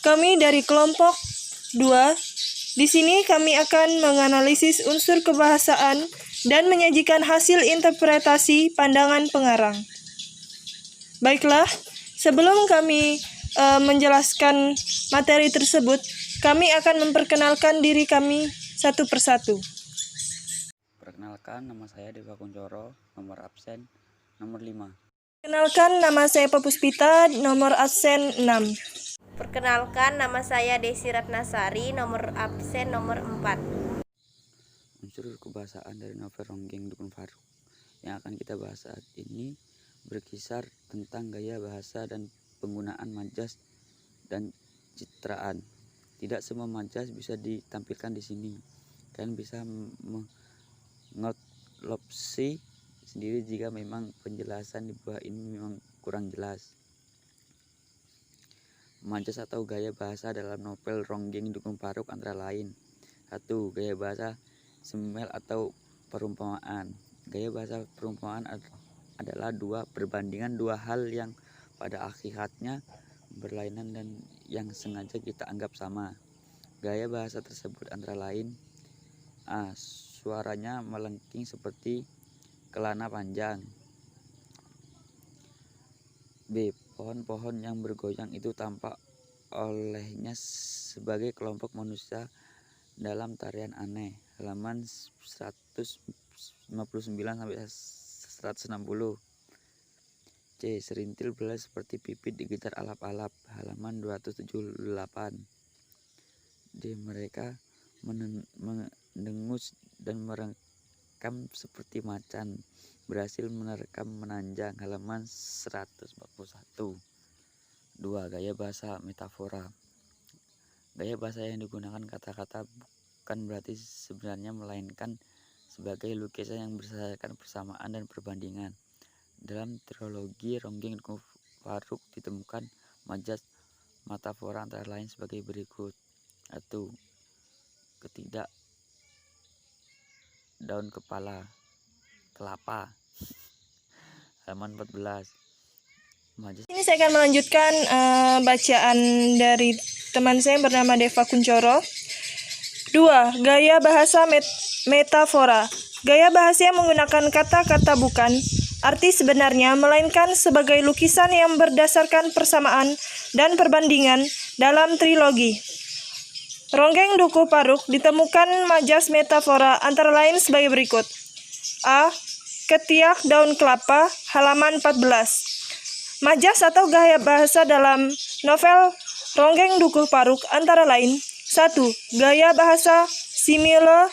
Kami dari kelompok 2. Di sini kami akan menganalisis unsur kebahasaan dan menyajikan hasil interpretasi pandangan pengarang. Baiklah, sebelum kami menjelaskan materi tersebut, kami akan memperkenalkan diri kami satu persatu. Perkenalkan, nama saya Deva Kuncoro, nomor absen nomor 5. Perkenalkan, nama saya Papuspita, nomor absen 6. Perkenalkan, nama saya Desi Ratnasari, nomor absen nomor 4. Unsur kebahasaan dari novel Ronggeng Dukun Faruk yang akan kita bahas saat ini berkisar tentang gaya bahasa dan penggunaan majas dan citraan. Tidak semua majas bisa ditampilkan di sini. Kalian bisa mengodopsi sendiri jika memang penjelasan di bawah ini memang kurang jelas. Majas atau gaya bahasa dalam novel Ronggeng Dukun Faruk antara lain: 1. Gaya bahasa semel atau perumpamaan. Gaya bahasa perumpamaan adalah perbandingan dua hal yang pada hakikatnya berlainan dan yang sengaja kita anggap sama. Gaya bahasa tersebut antara lain: A. Suaranya melengking seperti kelana panjang. B. Pohon-pohon yang bergoyang itu tampak olehnya sebagai kelompok manusia dalam tarian aneh. Halaman 159-160. C. Serintil belai seperti pipit digitar alap-alap. Halaman 278. D. Mereka mendengus dan merekam seperti macan. Berhasil menerkam menanjang. Halaman 141. 2. Gaya bahasa metafora. Gaya bahasa yang digunakan kata-kata bukan berarti sebenarnya, melainkan sebagai lukisan yang berdasarkan persamaan dan perbandingan. Dalam trilogi Ronggeng Dukun Faruk ditemukan majas metafora antara lain sebagai berikut. 1. Ketidak daun kelapa. Halaman 14. Ini saya akan melanjutkan bacaan dari teman saya yang bernama Deva Kuncoro. 2. Gaya bahasa metafora. Gaya bahasa yang menggunakan kata-kata bukan arti sebenarnya, melainkan sebagai lukisan yang berdasarkan persamaan dan perbandingan. Dalam trilogi Ronggeng Dukun Faruk ditemukan majas metafora antara lain sebagai berikut. A. Ketiak daun kelapa. Halaman 14. Majas atau gaya bahasa dalam novel Ronggeng Dukun Faruk antara lain: 1. Gaya bahasa simile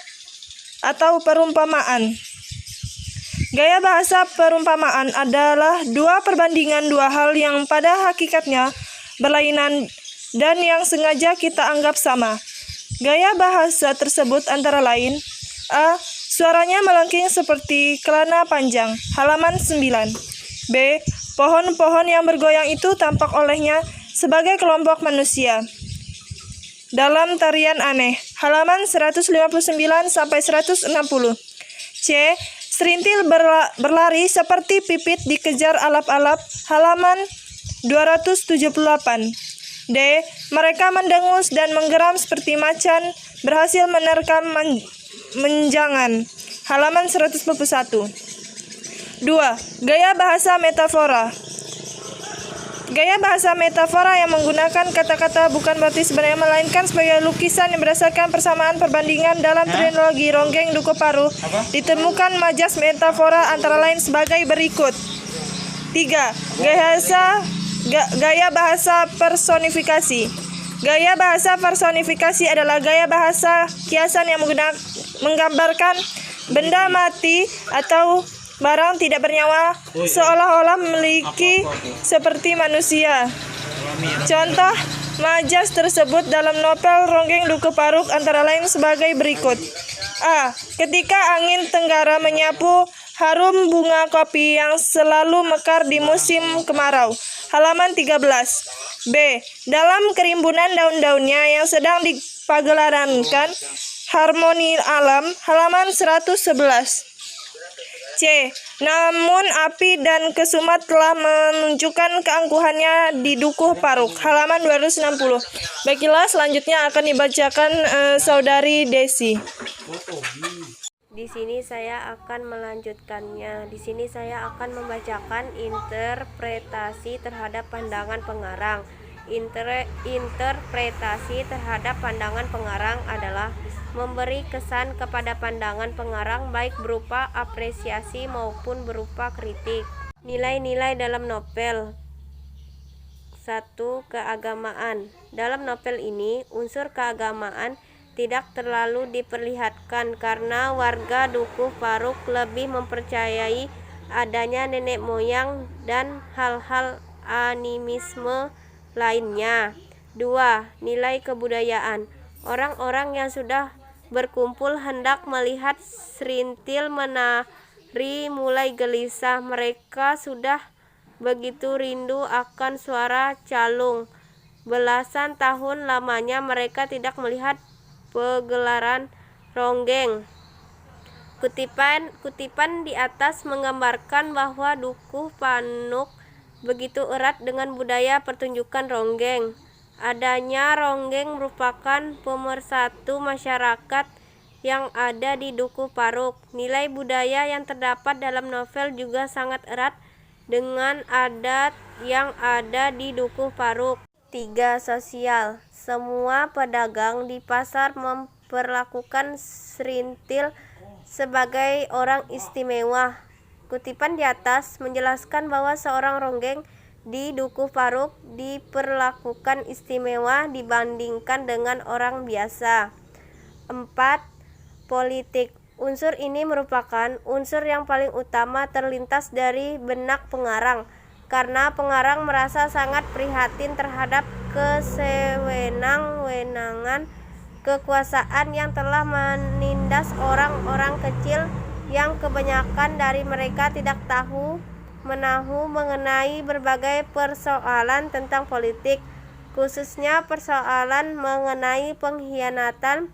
atau perumpamaan. Gaya bahasa perumpamaan adalah perbandingan dua hal yang pada hakikatnya berlainan dan yang sengaja kita anggap sama. Gaya bahasa tersebut antara lain: A. Suaranya melengking seperti kelana panjang. Halaman 9. B. Pohon-pohon yang bergoyang itu tampak olehnya sebagai kelompok manusia dalam tarian aneh. Halaman 159-160. C. Serintil berlari seperti pipit dikejar alap-alap. Halaman 278. D. Mereka mendengus dan menggeram seperti macan. Berhasil menerkam menjangan. Halaman 141. 2. Gaya bahasa metafora. Gaya bahasa metafora yang menggunakan kata-kata bukan berarti sebenarnya, melainkan sebagai lukisan yang berdasarkan persamaan perbandingan. Dalam trilogi Ronggeng Dukun Faruk ditemukan majas metafora antara lain sebagai berikut. 3. Gaya bahasa personifikasi. Gaya bahasa personifikasi adalah gaya bahasa kiasan yang menggambarkan benda mati atau barang tidak bernyawa seolah-olah memiliki seperti manusia. Contoh majas tersebut dalam novel Ronggeng Dukun Faruk antara lain sebagai berikut. A. Ketika angin tenggara menyapu harum bunga kopi yang selalu mekar di musim kemarau. Halaman 13. B. Dalam kerimbunan daun-daunnya yang sedang dipagelarankan harmoni alam. Halaman 111. C. Namun api dan kesumat telah menunjukkan keangkuhannya di Dukuh Paruk. Halaman 260. Baiklah, selanjutnya akan dibacakan Saudari Desi. Di sini saya akan melanjutkannya. Di sini saya akan membacakan interpretasi terhadap pandangan pengarang. Interpretasi terhadap pandangan pengarang adalah memberi kesan kepada pandangan pengarang baik berupa apresiasi maupun berupa kritik. Nilai-nilai dalam novel. 1. Keagamaan. Dalam novel ini, unsur keagamaan tidak terlalu diperlihatkan karena warga Dukuh Paruk lebih mempercayai adanya nenek moyang dan hal-hal animisme lainnya. 2. Nilai kebudayaan. Orang-orang yang sudah berkumpul hendak melihat Srintil menari mulai gelisah. Mereka sudah begitu rindu akan suara calung. Belasan tahun lamanya mereka tidak melihat pegelaran ronggeng. Kutipan di atas menggambarkan bahwa Dukuh Paruk begitu erat dengan budaya pertunjukan ronggeng. Adanya ronggeng merupakan pemersatu masyarakat yang ada di Dukuh Paruk. Nilai budaya yang terdapat dalam novel juga sangat erat dengan adat yang ada di Dukuh Paruk. 3. Sosial. Semua pedagang di pasar memperlakukan Srintil sebagai orang istimewa. Kutipan di atas menjelaskan bahwa seorang ronggeng di Dukuh Paruk diperlakukan istimewa dibandingkan dengan orang biasa. 4. Politik. Unsur ini merupakan unsur yang paling utama terlintas dari benak pengarang, karena pengarang merasa sangat prihatin terhadap kesewenang-wenangan kekuasaan yang telah menindas orang-orang kecil yang kebanyakan dari mereka tidak menahu mengenai berbagai persoalan tentang politik, khususnya persoalan mengenai pengkhianatan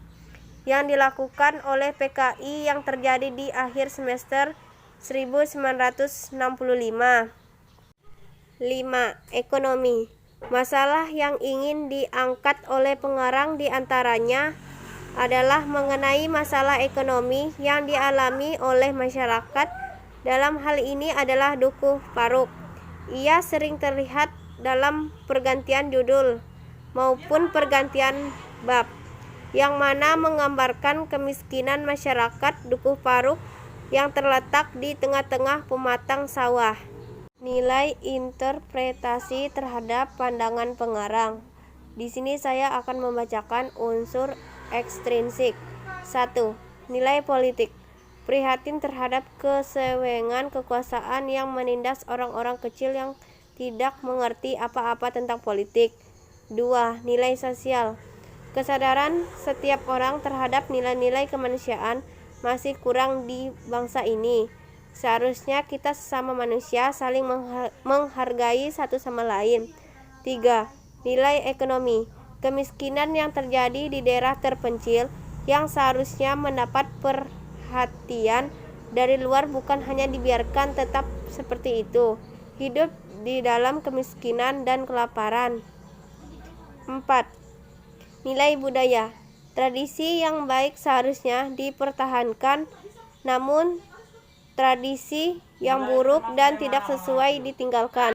yang dilakukan oleh PKI yang terjadi di akhir semester 1965. 5. Ekonomi. Masalah yang ingin diangkat oleh pengarang diantaranya adalah mengenai masalah ekonomi yang dialami oleh masyarakat. Dalam hal ini adalah Dukuh Paruk. Ia sering terlihat dalam pergantian judul maupun pergantian bab, yang mana menggambarkan kemiskinan masyarakat Dukuh Paruk yang terletak di tengah-tengah pematang sawah. Nilai interpretasi terhadap pandangan pengarang. Di sini saya akan membacakan unsur ekstrinsik. 1. Nilai politik. Prihatin terhadap kesewengan kekuasaan yang menindas orang-orang kecil yang tidak mengerti apa-apa tentang politik. 2. Nilai sosial. Kesadaran setiap orang terhadap nilai-nilai kemanusiaan masih kurang di bangsa ini. Seharusnya kita sesama manusia saling menghargai satu sama lain. 3. Nilai ekonomi. Kemiskinan yang terjadi di daerah terpencil yang seharusnya mendapat perhatian dari luar bukan hanya dibiarkan tetap seperti itu, hidup di dalam kemiskinan dan kelaparan. 4. Nilai budaya. Tradisi yang baik seharusnya dipertahankan, namun tradisi yang buruk dan tidak sesuai ditinggalkan.